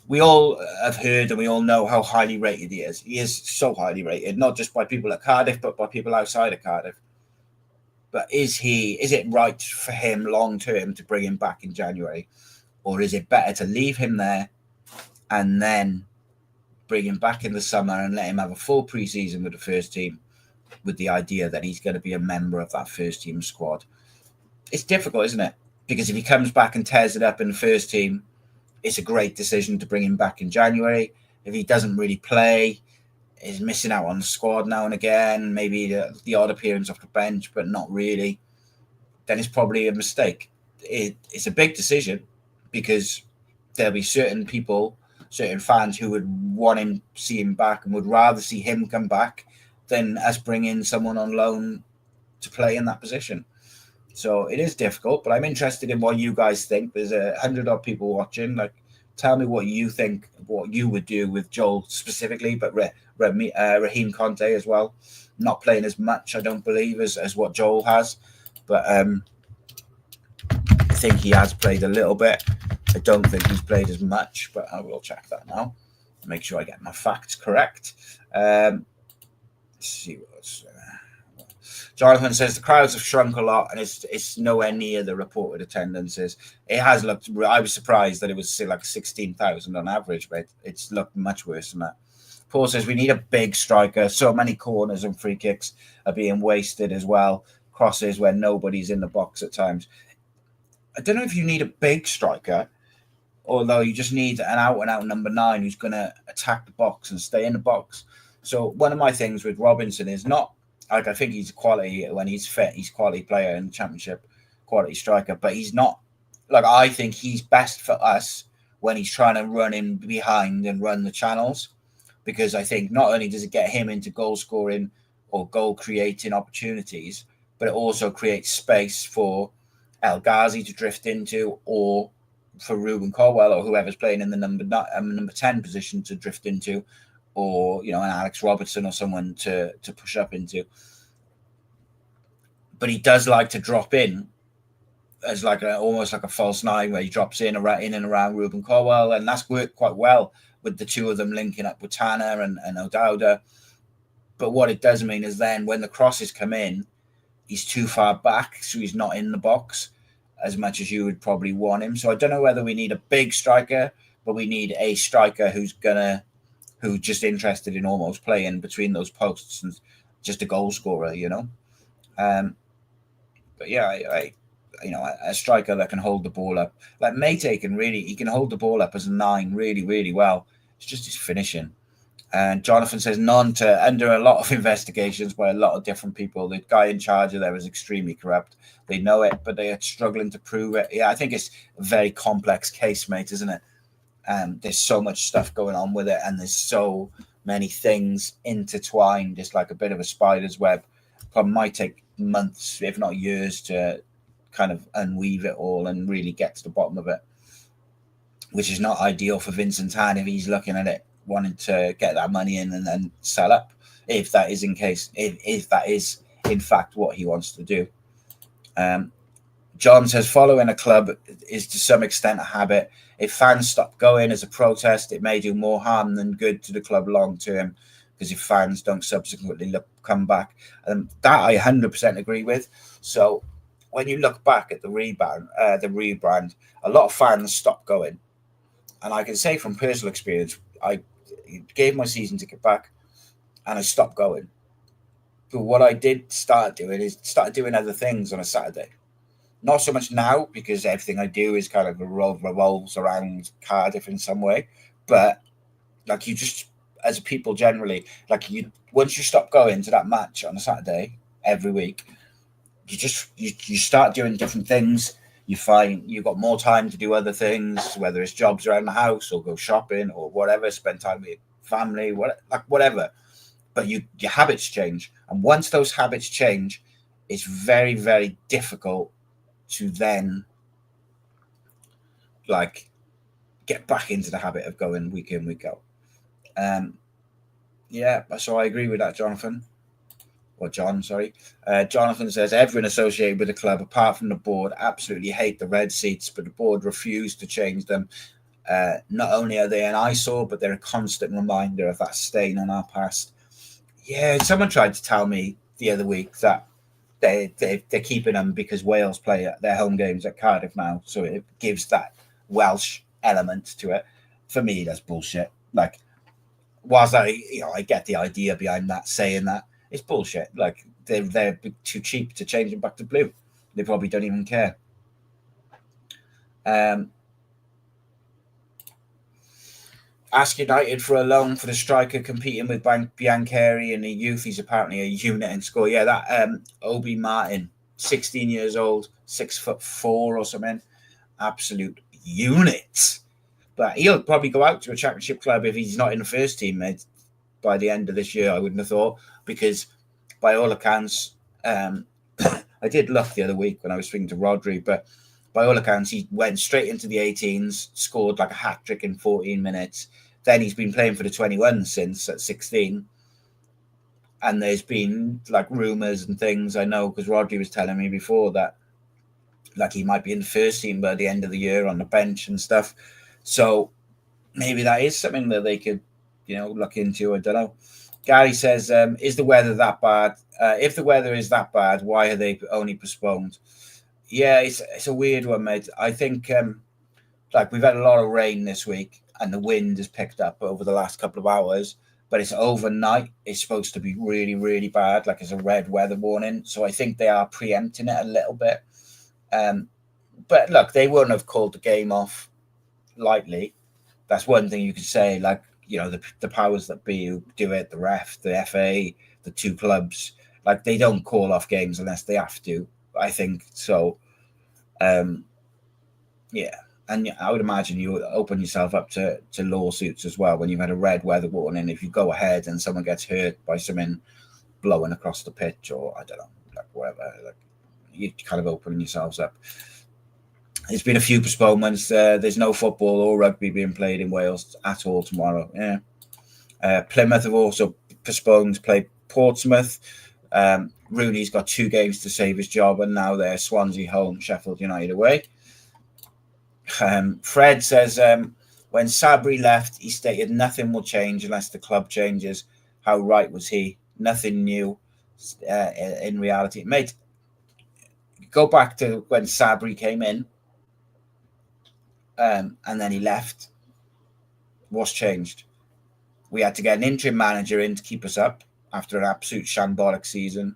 we all have heard and we all know how highly rated he is. He is so highly rated, not just by people at Cardiff, but by people outside of Cardiff. But is it right for him long term to bring him back in January? Or is it better to leave him there and then bring him back in the summer and let him have a full pre-season with the first team with the idea that he's going to be a member of that first team squad? It's difficult, isn't it? Because if he comes back and tears it up in the first team, it's a great decision to bring him back in January. If he doesn't really play, is missing out on the squad now and again, maybe the odd appearance off the bench, but not really, then it's probably a mistake. It's a big decision because there'll be certain people, certain fans who would want him, see him back and would rather see him come back than us bring in someone on loan to play in that position. So it is difficult, but I'm interested in what you guys think. There's 100 odd people watching. Like, tell me what you think, what you would do with Joel specifically, but Raheem Conte as well. Not playing as much, I don't believe, as what Joel has. But I think he has played a little bit. I don't think he's played as much, but I will check that now. Make sure I get my facts correct. Let's see what's... Jonathan says the crowds have shrunk a lot and it's nowhere near the reported attendances. It has looked... I was surprised that it was like 16,000 on average, but it's looked much worse than that. Paul says we need a big striker. So many corners and free kicks are being wasted as well. Crosses where nobody's in the box at times. I don't know if you need a big striker, although you just need an out-and-out number 9 who's going to attack the box and stay in the box. So one of my things with Robinson is not... Like, I think he's quality when he's fit. He's a quality player in the Championship, quality striker. But he's not... Like, I think he's best for us when he's trying to run in behind and run the channels. Because I think not only does it get him into goal-scoring or goal-creating opportunities, but it also creates space for El Ghazi to drift into, or for Ruben Colwell or whoever's playing in the number 10 position to drift into, or an Alex Robertson or someone to push up into. But he does like to drop in as like almost like a false 9, where he drops in and around Ruben Colwell, and that's worked quite well with the two of them linking up with Tanner and O'Dowda. But what it does mean is then when the crosses come in, he's too far back, so he's not in the box as much as you would probably want him. So I don't know whether we need a big striker, but we need a striker who's just interested in almost playing between those posts and just a goal scorer, But yeah, a striker that can hold the ball up. Like Mate he can hold the ball up as a 9 really, really well. It's just his finishing. And Jonathan says under a lot of investigations by a lot of different people. The guy in charge of there is extremely corrupt. They know it, but they are struggling to prove it. Yeah, I think it's a very complex case, mate, isn't it? There's so much stuff going on with it, and there's so many things intertwined. It's like a bit of a spider's web. Probably might take months, if not years, to kind of unweave it all and really get to the bottom of it, which is not ideal for Vincent Tan if he's looking at it, wanting to get that money in and then sell up, if that is in fact what he wants to do. John says following a club is to some extent a habit. If fans stop going as a protest, it may do more harm than good to the club long term, because if fans don't subsequently come back, that I 100% agree with. So when you look back at the rebrand, a lot of fans stopped going, and I can say from personal experience, I gave my season ticket back, and I stopped going. But what I did start doing is doing other things on a Saturday. Not so much now, because everything I do is kind of revolves around Cardiff in some way. But like, you just, as people generally, like, once you stop going to that match on a Saturday every week, you start doing different things. You find you've got more time to do other things, whether it's jobs around the house or go shopping or whatever, spend time with your family, whatever. But your habits change, and once those habits change, it's very, very difficult to then like get back into the habit of going week in, week out. Yeah, so I agree with that, Jonathan. Or John, sorry. Jonathan says everyone associated with the club, apart from the board, absolutely hate the red seats, but the board refused to change them. Not only are they an eyesore, but they're a constant reminder of that stain on our past. Yeah, someone tried to tell me the other week that they're keeping them because Wales play their home games at Cardiff now, so it gives that Welsh element to it. For me, that's bullshit. Like, whilst I get the idea behind that, saying that, it's bullshit. Like, they're too cheap to change them back to blue. They probably don't even care. Ask United for a loan for the striker competing with Biancheri in the youth. He's apparently a unit in score. Yeah, that Obi Martin, 16 years old, 6'4" or something. Absolute unit. But he'll probably go out to a championship club if he's not in the first team, mate, by the end of this year, I wouldn't have thought. Because by all accounts, I did look the other week when I was speaking to Rhodri, but by all accounts, he went straight into the 18s, scored like a hat-trick in 14 minutes. Then he's been playing for the 21 since at 16. And there's been like rumours and things, I know, because Rhodri was telling me before that like he might be in the first team by the end of the year on the bench and stuff. So maybe that is something that they could, look into. I don't know. Gary says, is the weather that bad? If the weather is that bad, why are they only postponed? Yeah, it's a weird one, mate. I think we've had a lot of rain this week, and the wind has picked up over the last couple of hours. But it's overnight. It's supposed to be really, really bad. Like, it's a red weather warning. So I think they are preempting it a little bit. But look, they wouldn't have called the game off lightly. That's one thing you could say. Like, the powers that be who do it, the ref, the FA, the two clubs, like, they don't call off games unless they have to, I think. So, yeah. And I would imagine you open yourself up to lawsuits as well when you've had a red weather warning. If you go ahead and someone gets hurt by something blowing across the pitch, or I don't know, like whatever, like, you're kind of opening yourselves up. There's been a few postponements. There's no football or rugby being played in Wales at all tomorrow. Yeah. Plymouth have also postponed to play Portsmouth. Rooney's got 2 games to save his job, and now they're Swansea home, Sheffield United away. Fred says, when Sabri left, he stated nothing will change unless the club changes. How right was he? Nothing new in reality. Mate, go back to when Sabri came in, and then he left. What's changed? We had to get an interim manager in to keep us up after an absolute shambolic season.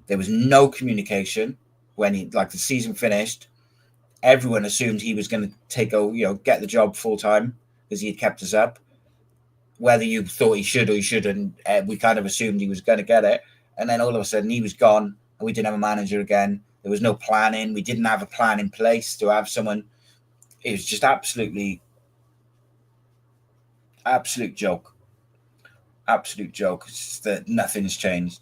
There was no communication when the season finished. Everyone assumed he was going to take over, get the job full time because he had kept us up. Whether you thought he should or he shouldn't, we kind of assumed he was going to get it. And then all of a sudden he was gone, and we didn't have a manager again. There was no planning. We didn't have a plan in place to have someone. It was just absolute joke. Absolute joke. It's just that nothing's changed.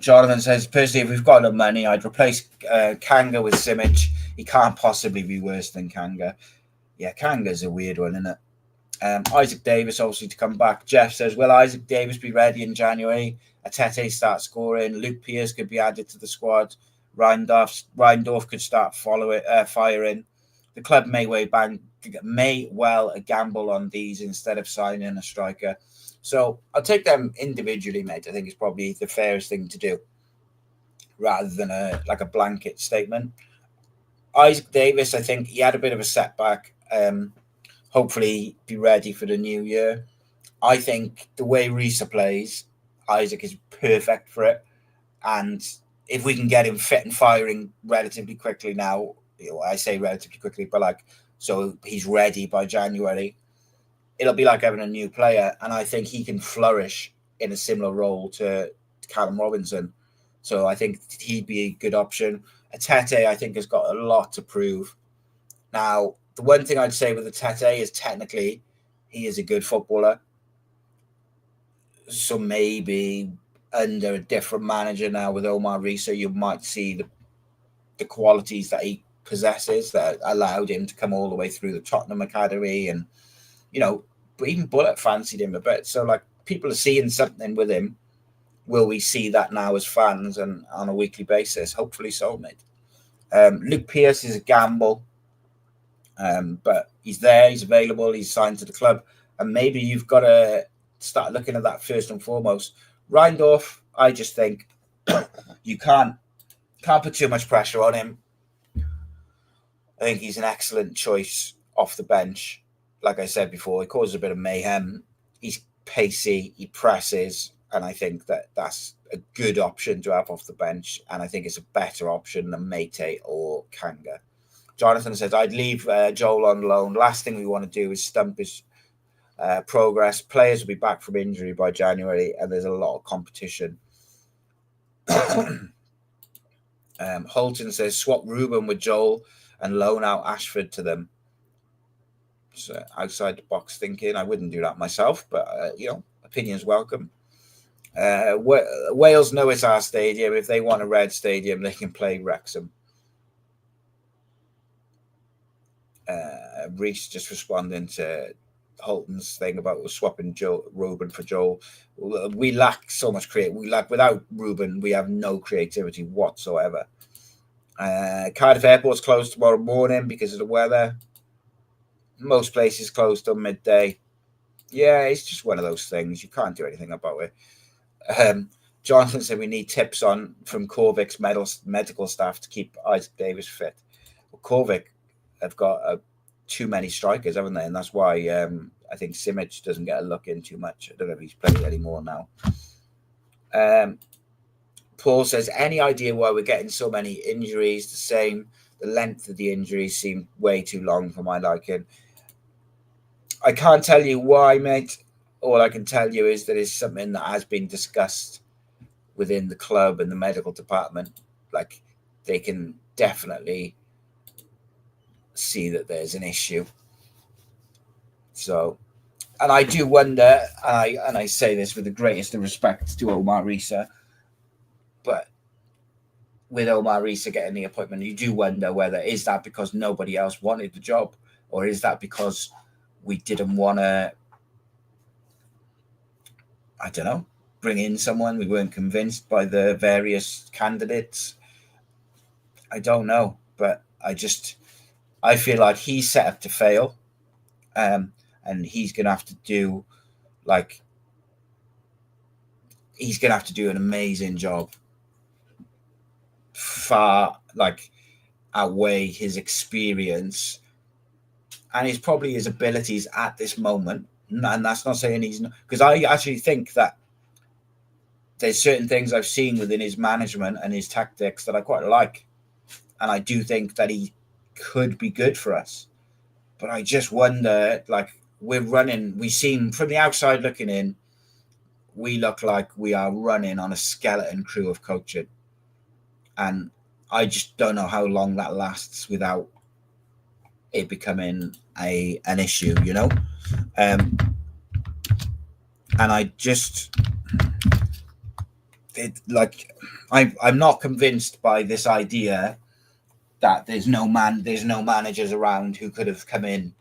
Jonathan says, personally, if we've got enough money, I'd replace Kanga with Simic. He can't possibly be worse than Kanga. Yeah, Kanga's a weird one, isn't Isaac Davis, obviously, to come back. Jeff says, will Isaac Davis be ready in January? Atete start scoring. Luke Pearce could be added to the squad. Reindorf could start firing. The club may well gamble on these instead of signing a striker. So I'll take them individually, mate. I think it's probably the fairest thing to do, rather than a blanket statement. Isaac Davis, I think he had a bit of a setback. Hopefully be ready for the new year. I think the way Rhys plays, Isaac is perfect for it. And if we can get him fit and firing relatively quickly now, I say relatively quickly, but so he's ready by January, it'll be like having a new player. And I think he can flourish in a similar role to Callum Robinson. So I think he'd be a good option. Atete, I think, has got a lot to prove. Now, the one thing I'd say with Atete is technically he is a good footballer. So maybe under a different manager now with Omar Riza, you might see the qualities that he possesses that allowed him to come all the way through the Tottenham Academy. And, even Bullet fancied him a bit. So, people are seeing something with him. Will we see that now as fans and on a weekly basis? Hopefully so, mate. Luke Pearce is a gamble. But he's there, he's available, he's signed to the club. And maybe you've got to start looking at that first and foremost. Reindorf, I just think you can't put too much pressure on him. I think he's an excellent choice off the bench. Like I said before, he causes a bit of mayhem. He's pacey, he presses, and I think that's a good option to have off the bench. And I think it's a better option than Mate or Kanga. Jonathan says, I'd leave Joel on loan. Last thing we want to do is stump his progress. Players will be back from injury by January, and there's a lot of competition. Holton says, swap Ruben with Joel and loan out Ashford to them. So outside the box thinking. I wouldn't do that myself, but, opinions welcome. Wales know it's our stadium. If they want a red stadium, they can play Wrexham. Rhys just responding to Holton's thing about swapping Ruben for Joel. We lack so much creativity. Without Ruben, we have no creativity whatsoever. Cardiff Airport's closed tomorrow morning because of the weather. Most places closed till midday. Yeah, it's just one of those things. You can't do anything about it. Jonathan said we need tips from Corvic's medical staff to keep Isaac Davis fit. Well, Corvic have got too many strikers, haven't they? And that's why I think Simic doesn't get a look in too much. I don't know if he's playing anymore now. Paul says, any idea why we're getting so many injuries? The length of the injuries seem way too long for my liking. I can't tell you why, mate. All I can tell you is that it's something that has been discussed within the club and the medical department. They can definitely see that there's an issue. So, and I do wonder, and I say this with the greatest of respect to Omar Riza, but with Omar Riza getting the appointment, you do wonder whether is that because nobody else wanted the job, or is that because we didn't want to, I don't know, bring in someone. We weren't convinced by the various candidates. I don't know, but I feel like he's set up to fail, and he's going to have to do an amazing job, far outweigh his experience and his abilities at this moment. And that's not saying he's not, because I actually think that there's certain things I've seen within his management and his tactics that I quite like, and I do think that he could be good for us. But I just wonder, we seem from the outside looking in, we look like we are running on a skeleton crew of coaching. And I just don't know how long that lasts without it becoming an issue, and I just I'm not convinced by this idea that there's no managers around who could have come in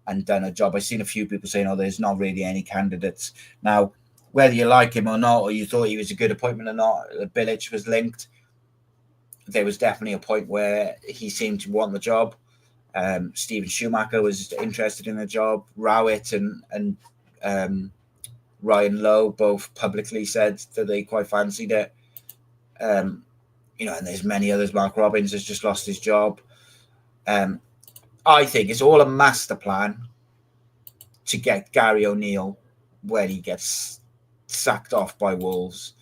and done a job. I've seen a few people saying, "Oh, there's not really any candidates." Now, whether you like him or not, or you thought he was a good appointment or not, Bilic was linked. There was definitely a point where he seemed to want the job. Steven Schumacher was interested in the job. Rowett and Ryan Lowe both publicly said that they quite fancied it. And there's many others. Mark Robbins has just lost his job. I think it's all a master plan to get Gary O'Neill when he gets sacked off by Wolves.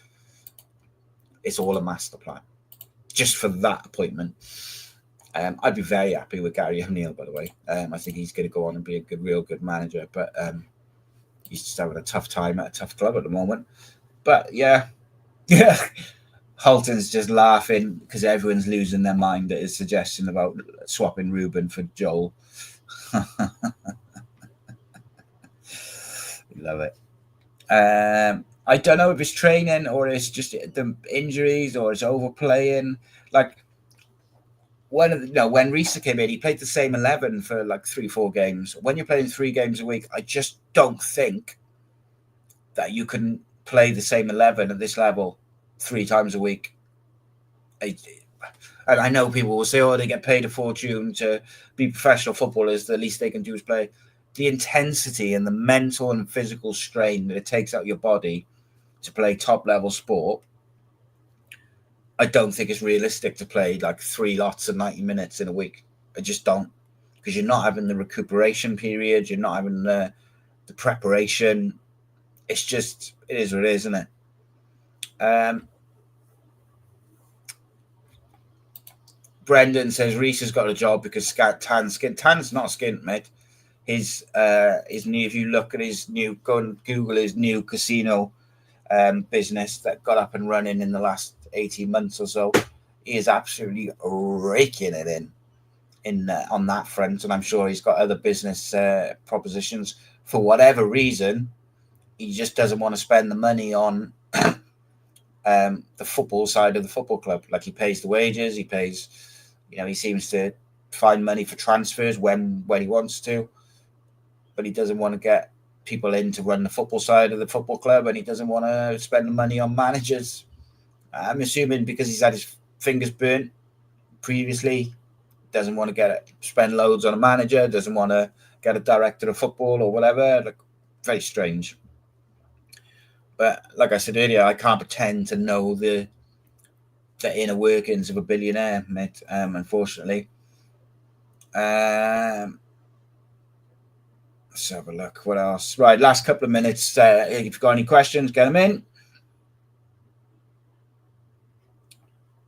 It's all a master plan just for that appointment. I'd be very happy with Gary O'Neill, by the way. I think he's going to go on and be a real good manager, but he's just having a tough time at a tough club at the moment. But yeah. Holton's just laughing because everyone's losing their mind at his suggestion about swapping Ruben for Joel. Love it. I don't know if it's training or it's just the injuries or it's overplaying. Like when Rhys came in, he played the same 11 for like 3-4 games. When you're playing 3 games a week, I just don't think that you can play the same 11 at this level 3 times a week. And I know people will say, "Oh, they get paid a fortune to be professional footballers. The least they can do is play." The intensity and the mental and physical strain that it takes out your body to play top level sport, I don't think it's realistic to play like 3 lots of 90 minutes in a week. I just don't, because you're not having the recuperation period. You're not having the preparation. It's just, it is what it is, isn't it? Brendan says Rhys has got a job because Tan's not skint, mate. His new, if you look at his new, go and Google his new casino business that got up and running in the last 18 months or so. He is absolutely raking it in on that front, and I'm sure he's got other business propositions. For whatever reason, he just doesn't want to spend the money on the football side of the football club. Like, he pays the wages, he pays, he seems to find money for transfers when he wants to, but he doesn't want to get people in to run the football side of the football club, and he doesn't want to spend the money on managers. I'm assuming because he's had his fingers burnt previously, doesn't want to spend loads on a manager, doesn't want to get a director of football or whatever. Like, very strange. But like I said earlier, I can't pretend to know the inner workings of a billionaire, mate, unfortunately. Let's have a look. What else? Right, last couple of minutes. If you've got any questions, get them in.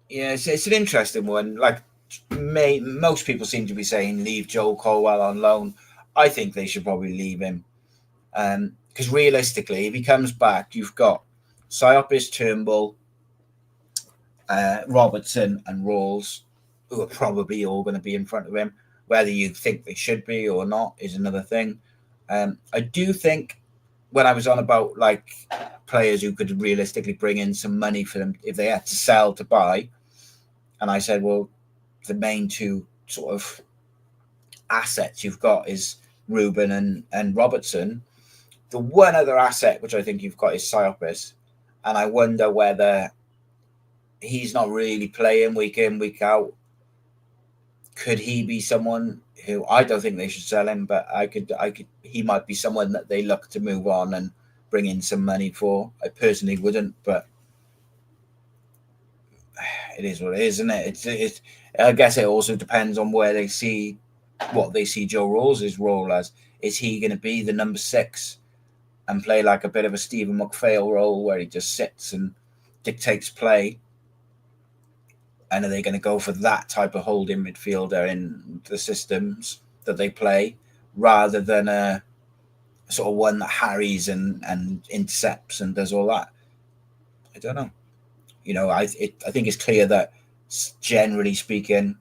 Yeah, it's an interesting one. Like, most people seem to be saying leave Joel Colwell on loan. I think they should probably leave him. Because realistically, if he comes back, you've got Siopis, Turnbull, Robertson and Rawls, who are probably all going to be in front of him. Whether you think they should be or not is another thing. I do think when I was on about like players who could realistically bring in some money for them if they had to sell to buy, and I said, well, the main 2 sort of assets you've got is Ruben and Robertson. The one other asset which I think you've got is Siopis, and I wonder whether he's not really playing week in, week out. Could he be someone who, I don't think they should sell him, but he might be someone that they look to move on and bring in some money for. I personally wouldn't, but it is what it is, isn't it? I guess it also depends on what they see Joe Rawls' role as. Is he going to be the number 6 and play like a bit of a Stephen McPhail role where he just sits and dictates play? And are they going to go for that type of holding midfielder in the systems that they play, rather than a sort of one that harries and intercepts and does all that? I don't know. I think it's clear that, generally speaking,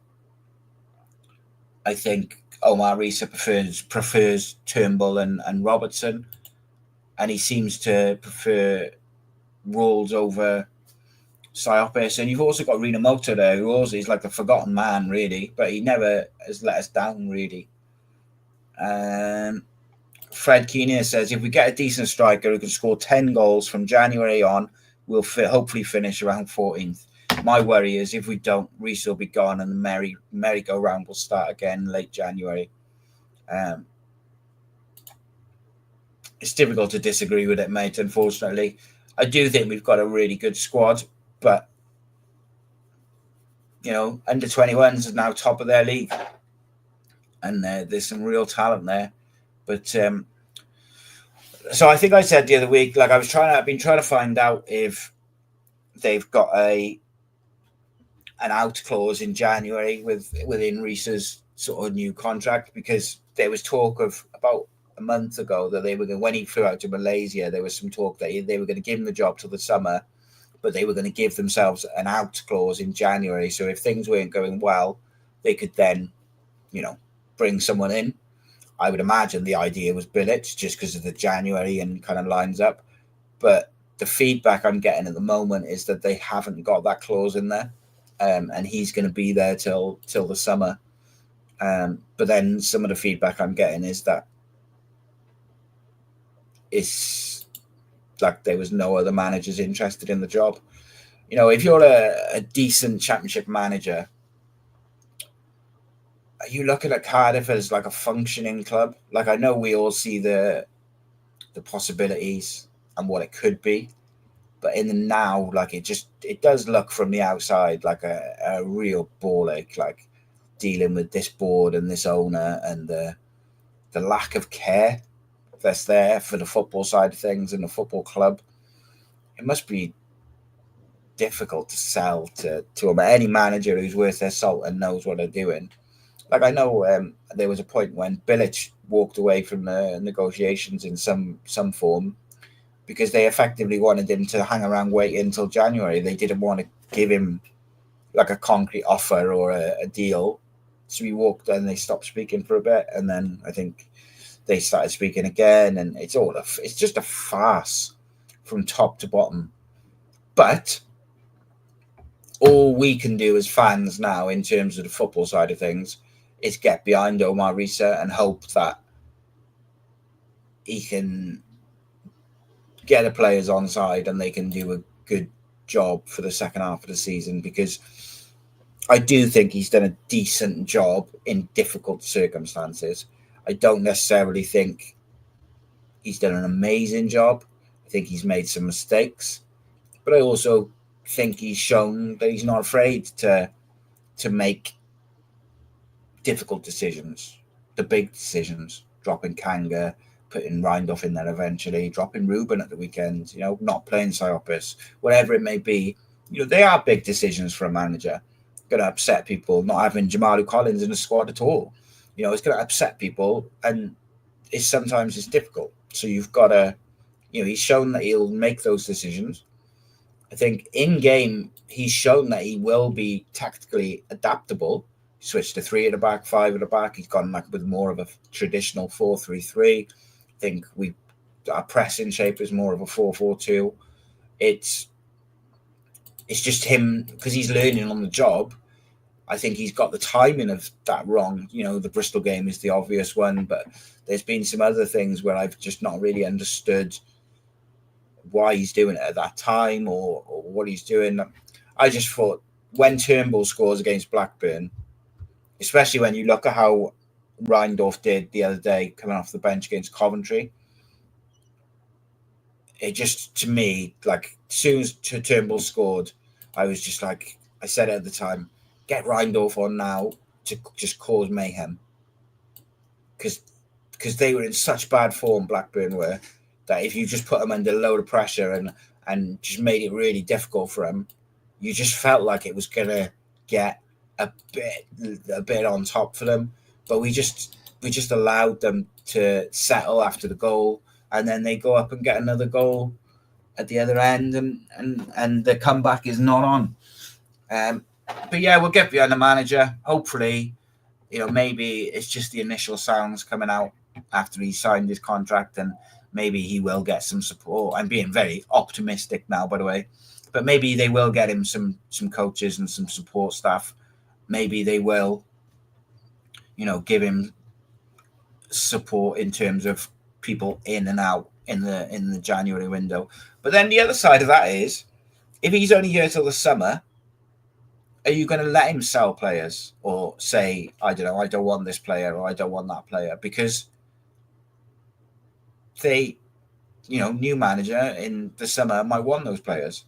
I think Omar Riza prefers Turnbull and Robertson, and he seems to prefer Rawls over Siopis. And you've also got Rina Mota there, who also is like the forgotten man, really, but he never has let us down, really. Fred Keener says, if we get a decent striker who can score 10 goals from January on, we'll hopefully finish around 14th. My worry is if we don't, Rhys will be gone and the merry-go-round will start again late January. It's difficult to disagree with it, mate, unfortunately. I do think we've got a really good squad, but, under 21s is now top of their league. And there's some real talent there. But so I think I said the other week, like I've been trying to find out if they've got an out clause in January within Rhys's sort of new contract, because there was talk of about a month ago that they were going, when he flew out to Malaysia, there was some talk that they were going to give him the job till the summer, but they were going to give themselves an out clause in January. So if things weren't going well, they could then, bring someone in. I would imagine the idea was Bilic just because of the January and kind of lines up. But the feedback I'm getting at the moment is that they haven't got that clause in there. And he's going to be there till the summer. But then some of the feedback I'm getting is that it's like there was no other managers interested in the job. If you're a decent championship manager, are you looking at Cardiff as like a functioning club? Like, I know we all see the possibilities and what it could be, but in the now, like it does look from the outside like a real ball ache, like dealing with this board and this owner and the lack of care that's there for the football side of things and the football club. It must be difficult to sell to any manager who's worth their salt and knows what they're doing. Like, I know there was a point when Bilic walked away from the negotiations in some form because they effectively wanted him to hang around waiting until January. They didn't want to give him like a concrete offer or a deal. So he walked and they stopped speaking for a bit. And then I think they started speaking again. And it's just a farce from top to bottom. But all we can do as fans now in terms of the football side of things is get behind Omar Risa and hope that he can get the players on side and they can do a good job for the second half of the season, because I do think he's done a decent job in difficult circumstances. I don't necessarily think he's done an amazing job. I think he's made some mistakes, but I also think he's shown that he's not afraid to make difficult decisions, the big decisions, dropping Kanga, putting Reindorf in there eventually, dropping Ruben at the weekend, not playing Siopis, whatever it may be. They are big decisions for a manager. Going to upset people, not having Jamalu Collins in the squad at all. It's going to upset people, and sometimes it's difficult. So you've got to, he's shown that he'll make those decisions. I think in game, he's shown that he will be tactically adaptable. Switched to 3 at the back, 5 at the back. He's gone with more of a traditional 4-3-3. I think our pressing shape is more of a 4-4-2. It's just him, because he's learning on the job. I think he's got the timing of that wrong. The Bristol game is the obvious one, but there's been some other things where I've just not really understood why he's doing it at that time or what he's doing. I just thought when Turnbull scores against Blackburn, especially when you look at how Reindorf did the other day coming off the bench against Coventry, it just, to me, like, as soon as Turnbull scored, I was just like, I said it at the time, get Reindorf on now to just cause mayhem. Because they were in such bad form, Blackburn were, that if you just put them under a load of pressure and just made it really difficult for them, you just felt like it was going to get a bit on top for them. But we just allowed them to settle after the goal, and then they go up and get another goal at the other end, and the comeback is not on. But yeah, we'll get behind the manager. Hopefully, maybe it's just the initial sounds coming out after he signed his contract, and maybe he will get some support. I'm being very optimistic now, by the way, but maybe they will get him some coaches and some support staff. Maybe they will, give him support in terms of people in and out in the January window. But then the other side of that is, if he's only here till the summer, are you going to let him sell players or say, I don't know, I don't want this player or I don't want that player? Because they, new manager in the summer might want those players.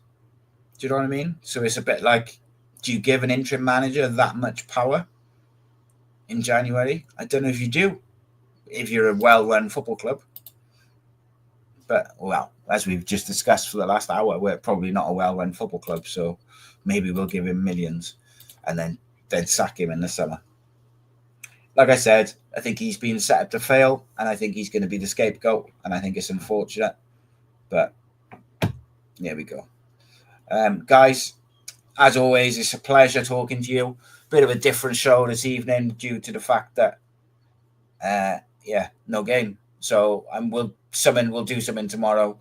Do you know what I mean? So it's a bit like, do you give an interim manager that much power in January? I don't know if you do, if you're a well-run football club. But, well, as we've just discussed for the last hour, we're probably not a well-run football club, so maybe we'll give him millions and then sack him in the summer. Like I said, I think he's been set up to fail, and I think he's going to be the scapegoat, and I think it's unfortunate. But there we go. Guys, as always, it's a pleasure talking to you. Bit of a different show this evening due to the fact that, no game. So we'll do something tomorrow.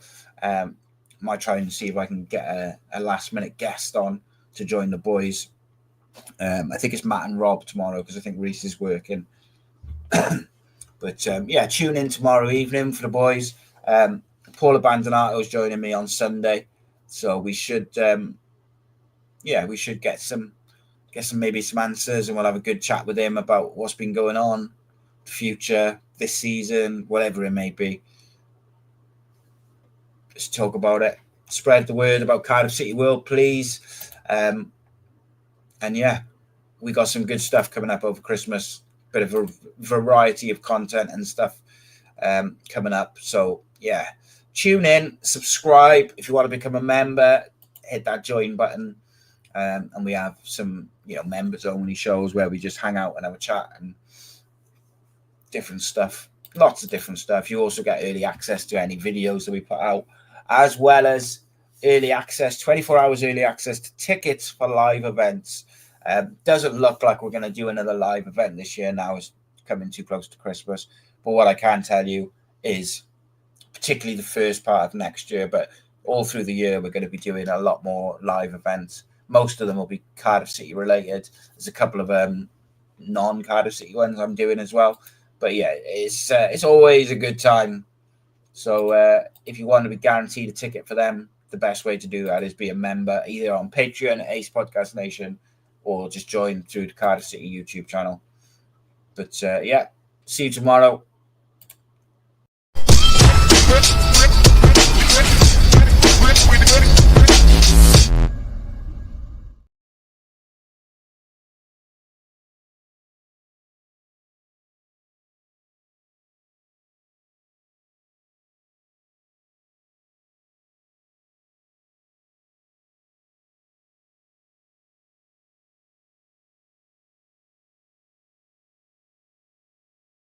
Might try and see if I can get a last-minute guest on to join the boys. I think it's Matt and Rob tomorrow because I think Rhys is working. But tune in tomorrow evening for the boys. Paul Abandonato is joining me on Sunday, so we should get some maybe some answers, and we'll have a good chat with him about what's been going on, the future, this season, whatever it may be. Just talk about it. Spread the word about Cardiff City World, please. We got some good stuff coming up over Christmas. Bit of a variety of content and stuff coming up. So, tune in, subscribe. If you want to become a member, hit that join button. And we have some, members-only shows where we just hang out and have a chat and different stuff. Lots of different stuff. You also get early access to any videos that we put out, as well as early access, 24 hours early access to tickets for live events. Doesn't look like we're going to do another live event this year now. It's coming too close to Christmas. But what I can tell you is, particularly the first part of next year, but all through the year, we're going to be doing a lot more live events. Most of them will be Cardiff City related. There's a couple of non-Cardiff City ones I'm doing as well. But it's always a good time. So if you want to be guaranteed a ticket for them, the best way to do that is be a member either on Patreon at Ace Podcast Nation or just join through the Cardiff City YouTube channel. But see you tomorrow.